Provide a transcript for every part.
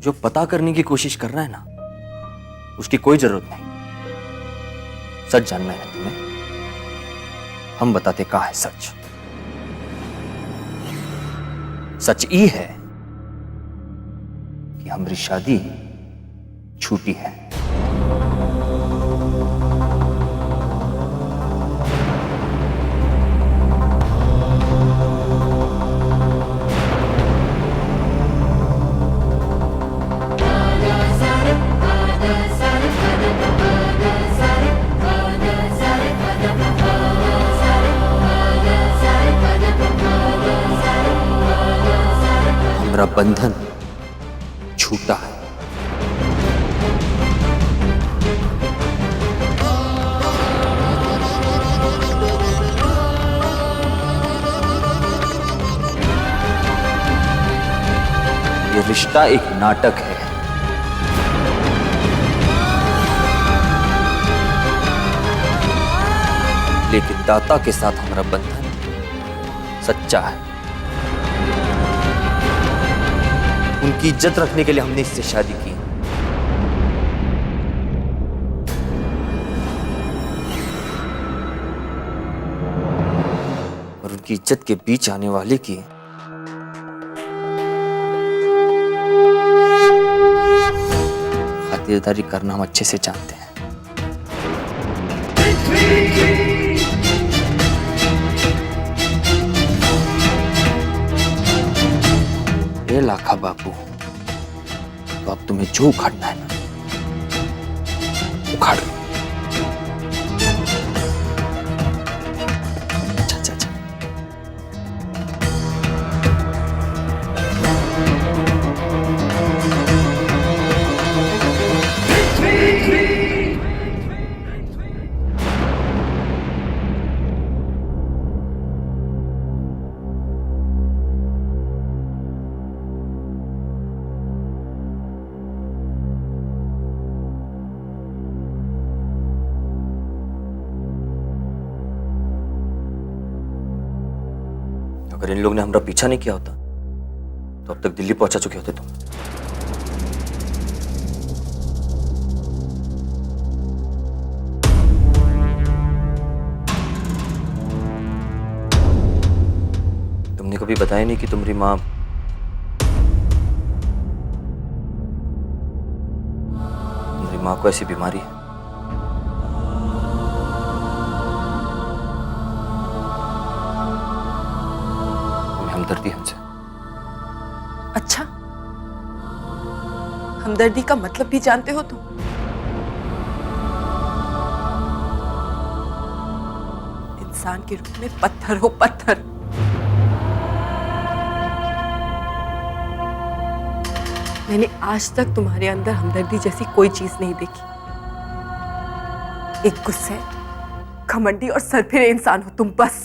जो पता करने की कोशिश कर रहा है ना, उसकी कोई जरूरत नहीं। सच जानना है तुम्हें, हम बताते कहां है सच। सच ये है कि हमारी शादी छूटी है। हमारा बंधन छूटा है। ये रिश्ता एक नाटक है। लेकिन दाता के साथ हमारा बंधन सच्चा है। उनकी इज्जत रखने के लिए हमने इससे शादी की। और उनकी इज्जत के बीच आने वाले की खातिरदारी करना हम अच्छे से जानते हैं। ये लाखा बापू, तो अब तुम्हें जो उखाड़ना है ना, उखाड़ लो। अच्छा अच्छा अच्छा। अगर इन लोगों ने हमारा पीछा नहीं किया होता तो अब तक दिल्ली पहुंचा चुके होते तुम। तुमने कभी बताया नहीं कि तुम्हारी मां को ऐसी बीमारी है। हमदर्दी हमसे। अच्छा, हमदर्दी का मतलब भी जानते हो तुम? इंसान के रूप में पत्थर हो, पत्थर। मैंने आज तक तुम्हारे अंदर हमदर्दी जैसी कोई चीज नहीं देखी। एक गुस्से, घमंडी और सरफिरे इंसान हो तुम, बस।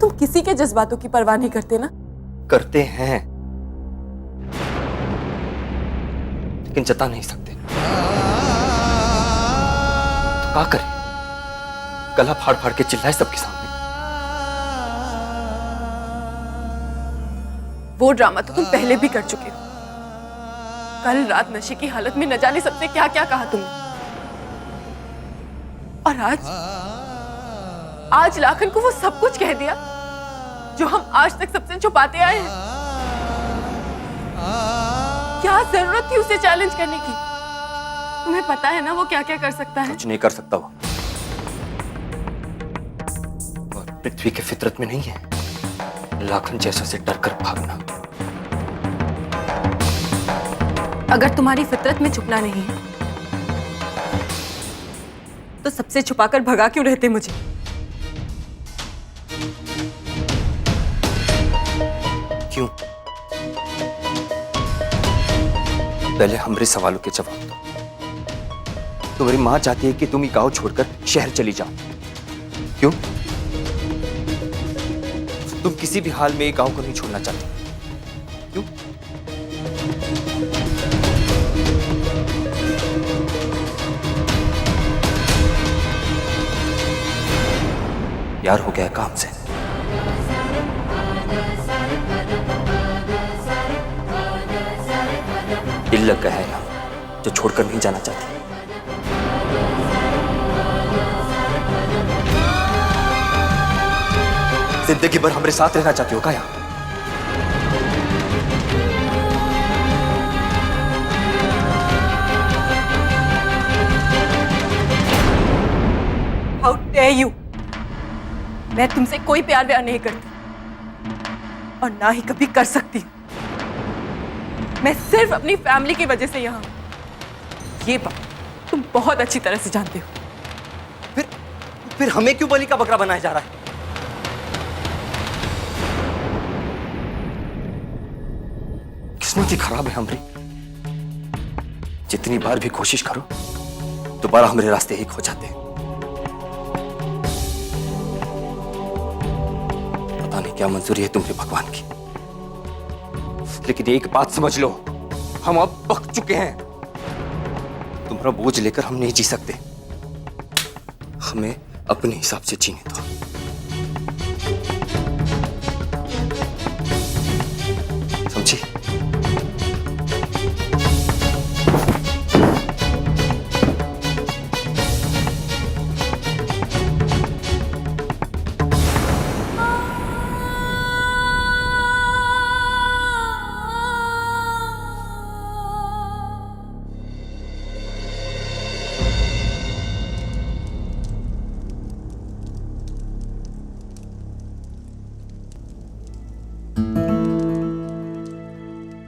तुम किसी के जज्बातों की परवाह नहीं करते ना? करते हैं, लेकिन जता नहीं सकते। तो क्या करें? गला फाड़ फाड़ के चिल्लाए सबके सामने। वो ड्रामा तो तुम पहले भी कर चुके हो। कल रात नशे की हालत में न जाने सबसे क्या क्या कहा तुमने। और आज लाखन को वो सब कुछ कह दिया जो हम आज तक सबसे छुपाते आए हैं। क्या जरूरत थी उसे चैलेंज करने की? तुम्हें पता है ना वो क्या क्या कर सकता है? कुछ नहीं कर सकता वो। और पृथ्वी के फितरत में नहीं है लाखन जैसों से डरकर भागना। अगर तुम्हारी फितरत में छुपना नहीं है तो सबसे छुपाकर भगा क्यों रहते मुझे? क्यों? पहले हमारे सवालों के जवाब दो। तुम्हारी मां चाहती है कि तुम ये गांव छोड़कर शहर चली जाओ। क्यों? तुम किसी भी हाल में ये गांव को नहीं छोड़ना चाहते। क्यों? यार हो गया काम से। दिल लग गया है यहाँ, जो छोड़कर नहीं जाना चाहती। जिंदगी भर हमारे साथ रहना चाहती हो क्या यहाँ? How dare you! मैं तुमसे कोई प्यार व्यार नहीं करती और ना ही कभी कर सकती हूँ। मैं सिर्फ अपनी फैमिली की वजह से यहाँ हूं। ये बात तुम बहुत अच्छी तरह से जानते हो। फिर हमें क्यों बलि का बकरा बनाया जा रहा है? किस्मत ही खराब है हमारी। जितनी बार भी कोशिश करो दोबारा हमारे रास्ते ही खो जाते हैं। पता नहीं क्या मंजूरी है तुम्हारे भगवान की, लेकिन एक बात समझ लो, हम अब पक चुके हैं। तुम्हारा बोझ लेकर हम नहीं जी सकते। हमें अपने हिसाब से जीने दो। समझी?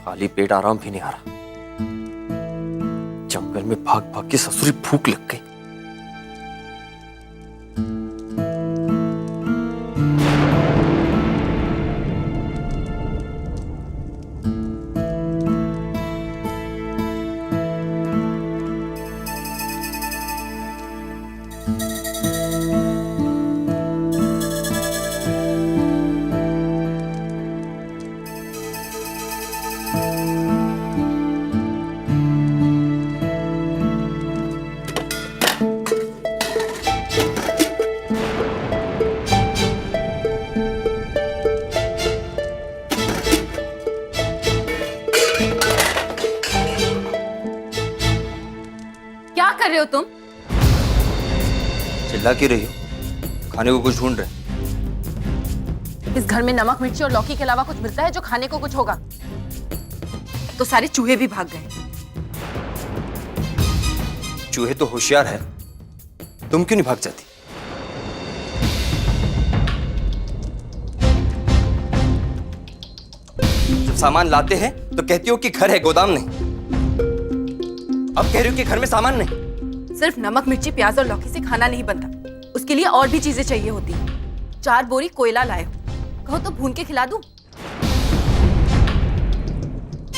खाली पेट आराम भी नहीं आ रहा। जंगल में भाग भाग के ससुरी भूख लग गई। क्या कर रहे हो तुम? चिल्ला क्यों रही हो? खाने को कुछ ढूंढ रहे? इस घर में नमक मिर्ची और लौकी के अलावा कुछ मिलता है जो खाने को कुछ होगा? तो सारे चूहे भी भाग गए। चूहे तो होशियार है, तुम क्यों नहीं भाग जाती? जब सामान लाते हैं तो कहती हो कि घर है, गोदाम नहीं। अब कह रही हो कि घर में सामान नहीं। सिर्फ नमक मिर्ची प्याज और लौकी से खाना नहीं बनता, उसके लिए और भी चीजें चाहिए होती हैं। 4 बोरी कोयला लाए हो, कहो तो भून के खिला दूं?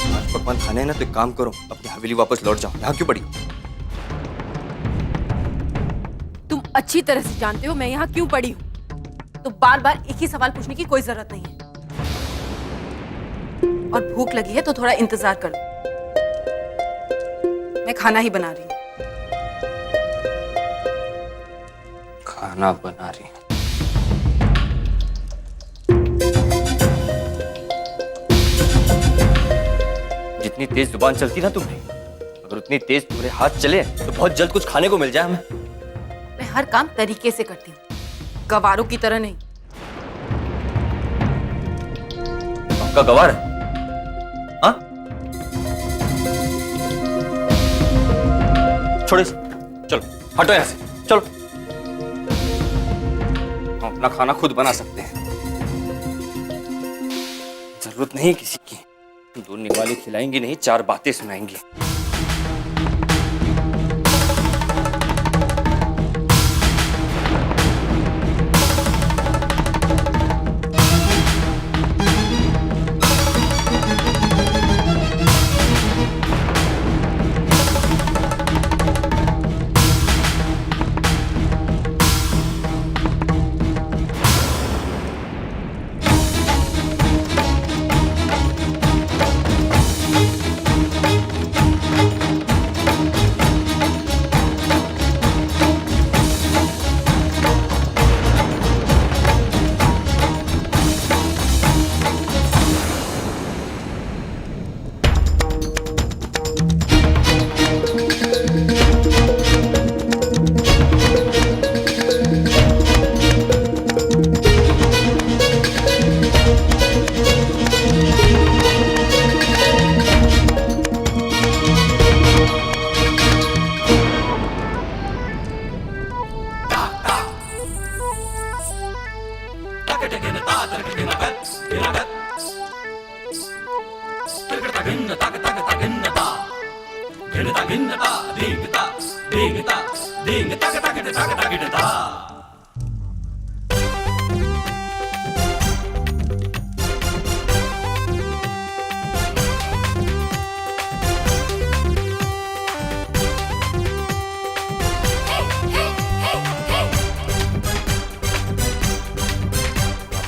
आज पकवान खाने हैं ना, तो एक काम करो, अपनी हवेली वापस लौट जाओ। यहाँ क्यों पड़ी हो? तुम अच्छी तरह से जानते हो मैं यहाँ क्यों पड़ी हूँ, तो बार बार एक ही सवाल पूछने की कोई जरूरत नहीं है। और भूख लगी है तो थोड़ा इंतजार कर लो, मैं खाना ही बना रही हूँ। खाना बना रही हूँ? जितनी तेज जुबान चलती ना तुम्हारी, अगर उतनी तेज तुम्हारे हाथ चले तो बहुत जल्द कुछ खाने को मिल जाए हमें। मैं हर काम तरीके से करती हूँ, गवारों की तरह नहीं। आपका गवार है? हाँ? छोड़ो, चलो हटो यहाँ से, चलो। हम अपना खाना खुद बना सकते हैं, जरूरत नहीं किसी की। 2 निवाले खिलाएंगी नहीं, 4 बातें सुनाएंगी।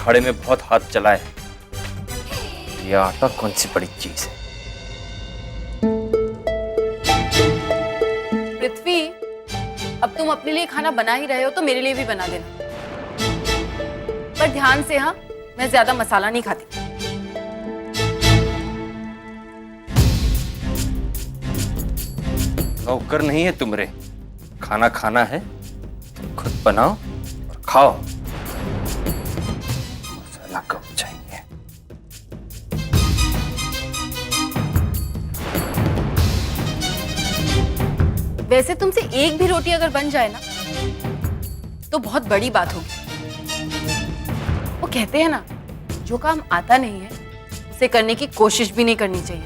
अखाड़े में बहुत हाथ चला है, ये आटा कौन सी बड़ी चीज है। पृथ्वी, अब तुम अपने लिए खाना बना ही रहे हो तो मेरे लिए भी बना देना, पर ध्यान से। हाँ, मैं ज्यादा मसाला नहीं खाती। नौकर नहीं है तुमरे, खाना खाना है तो खुद बनाओ और खाओ। मसाला कब चाहिए? वैसे तुमसे एक भी रोटी अगर बन जाए ना तो बहुत बड़ी बात होगी। वो कहते हैं ना, जो काम आता नहीं है उसे करने की कोशिश भी नहीं करनी चाहिए।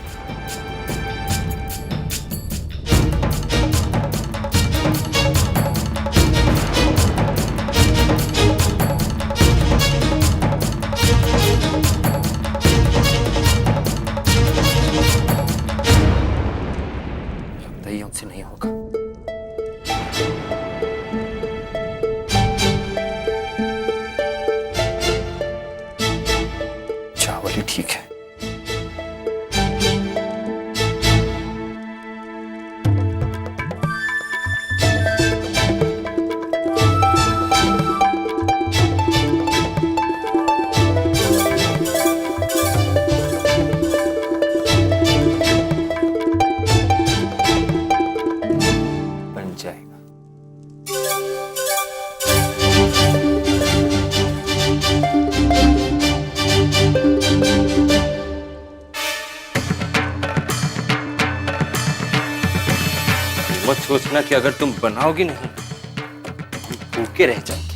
लगता ही हमसे नहीं होगा। चावल ही ठीक है। बन जाएगा। मत सोचना कि अगर तुम बनाओगी नहीं हम भूखे रह जाएंगे।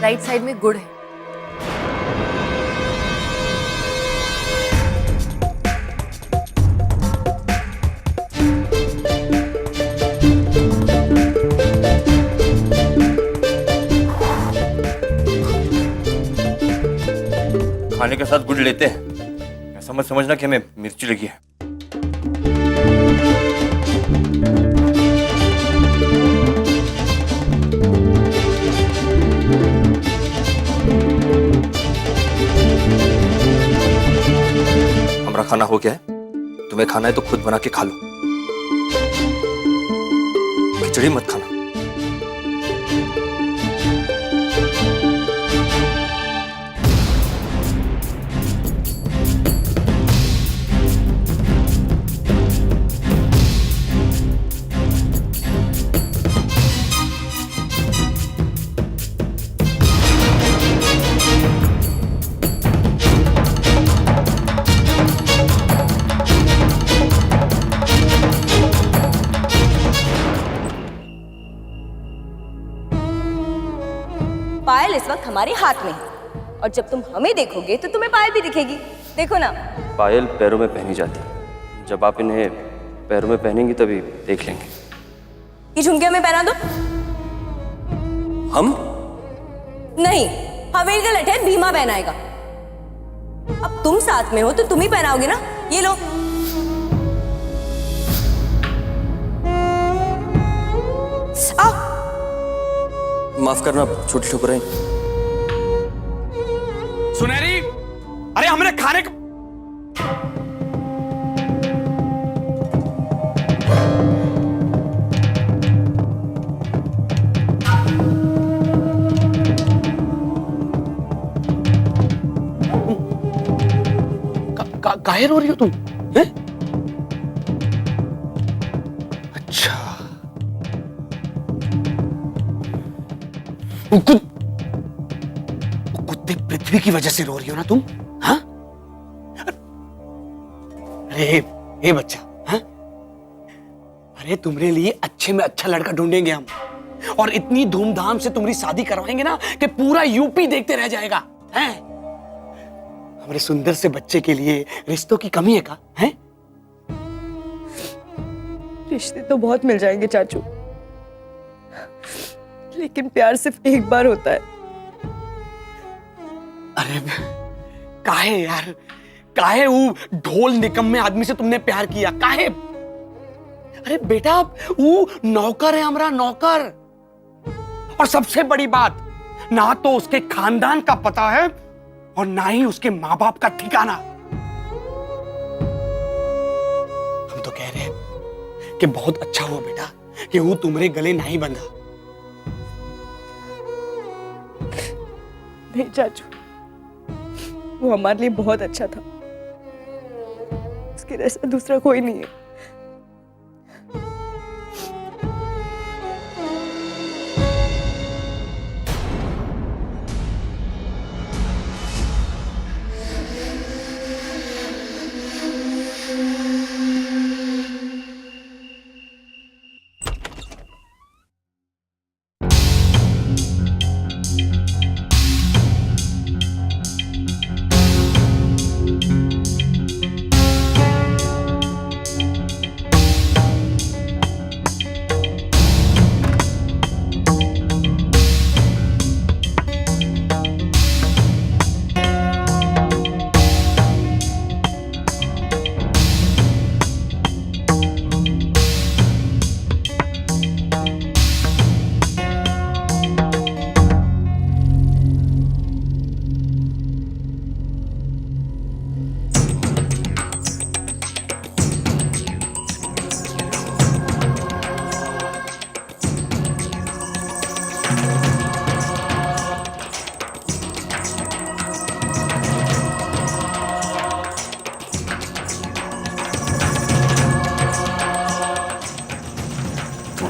राइट साइड में गुड़ है। खाने के साथ गुड़ लेते हैं, ऐसा मत समझना कि हमें मिर्ची लगी है। हमारा खाना हो गया है, तुम्हें खाना है तो खुद बना के खा लो, खिचड़ी मत खाना। पायल इस वक्त हमारे हाथ में है और जब तुम हमें देखोगे तो तुम्हें पायल भी दिखेगी। देखो ना। पायल पैरों में पहनी जाती है, जब आप इन्हें पैरों में पहनेंगी तभी देख लेंगे। ये झुमके हमें पहना दो। हम नहीं, हवेली का लठ है, भीमा पहनाएगा। अब तुम साथ में हो तो तुम ही पहनाओगे ना, ये लो। आओ। माफ करना छोटी ठुकराइन। सुनहरी, अरे हमने खाने का काहे रो रही हो तुम? हैं? अच्छा, वो कुत्ते पृथ्वी की वजह से रो रही हो ना तुम? हाँ? अरे ए बच्चा, हाँ? अरे तुम्हारे लिए अच्छे में अच्छा लड़का ढूंढेंगे हम, और इतनी धूमधाम से तुम्हारी शादी करवाएंगे ना कि पूरा यूपी देखते रह जाएगा। हैं? हमारे सुंदर से बच्चे के लिए रिश्तों की कमी है का? हैं? रिश्ते तो बहुत मिल जाएंगे चाचू, लेकिन प्यार सिर्फ एक बार होता है। अरे काहे यार, काहे वो ढोल निकम्मे आदमी से तुमने प्यार किया? काहे? अरे बेटा, वो नौकर है हमारा, नौकर। और सबसे बड़ी बात, ना तो उसके खानदान का पता है और ना ही उसके माँ बाप का ठिकाना। हम तो कह रहे हैं कि बहुत अच्छा हुआ बेटा कि वो तुम्हारे गले नहीं बंधा। नहीं चाचू, वो हमारे लिए बहुत अच्छा था, उसके जैसा दूसरा कोई नहीं है।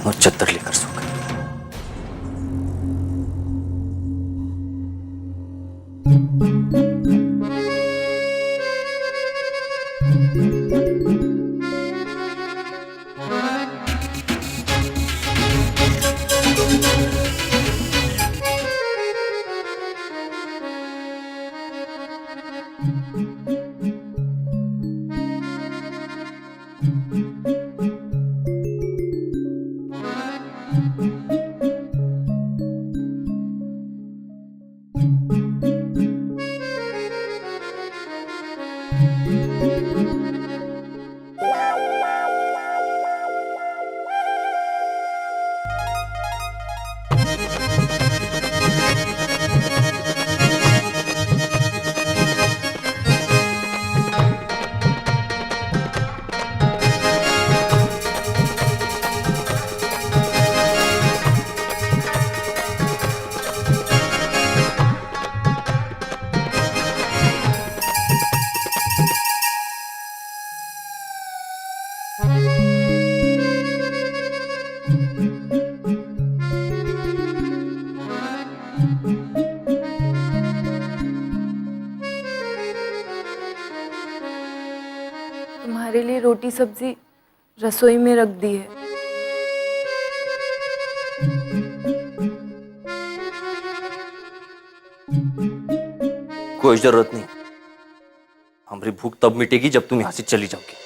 और चद्दर लेकर सो गए। तुम्हारे लिए रोटी सब्जी रसोई में रख दी है। कोई जरूरत नहीं, हमारी भूख तब मिटेगी जब तुम यहां से चली जाओगी।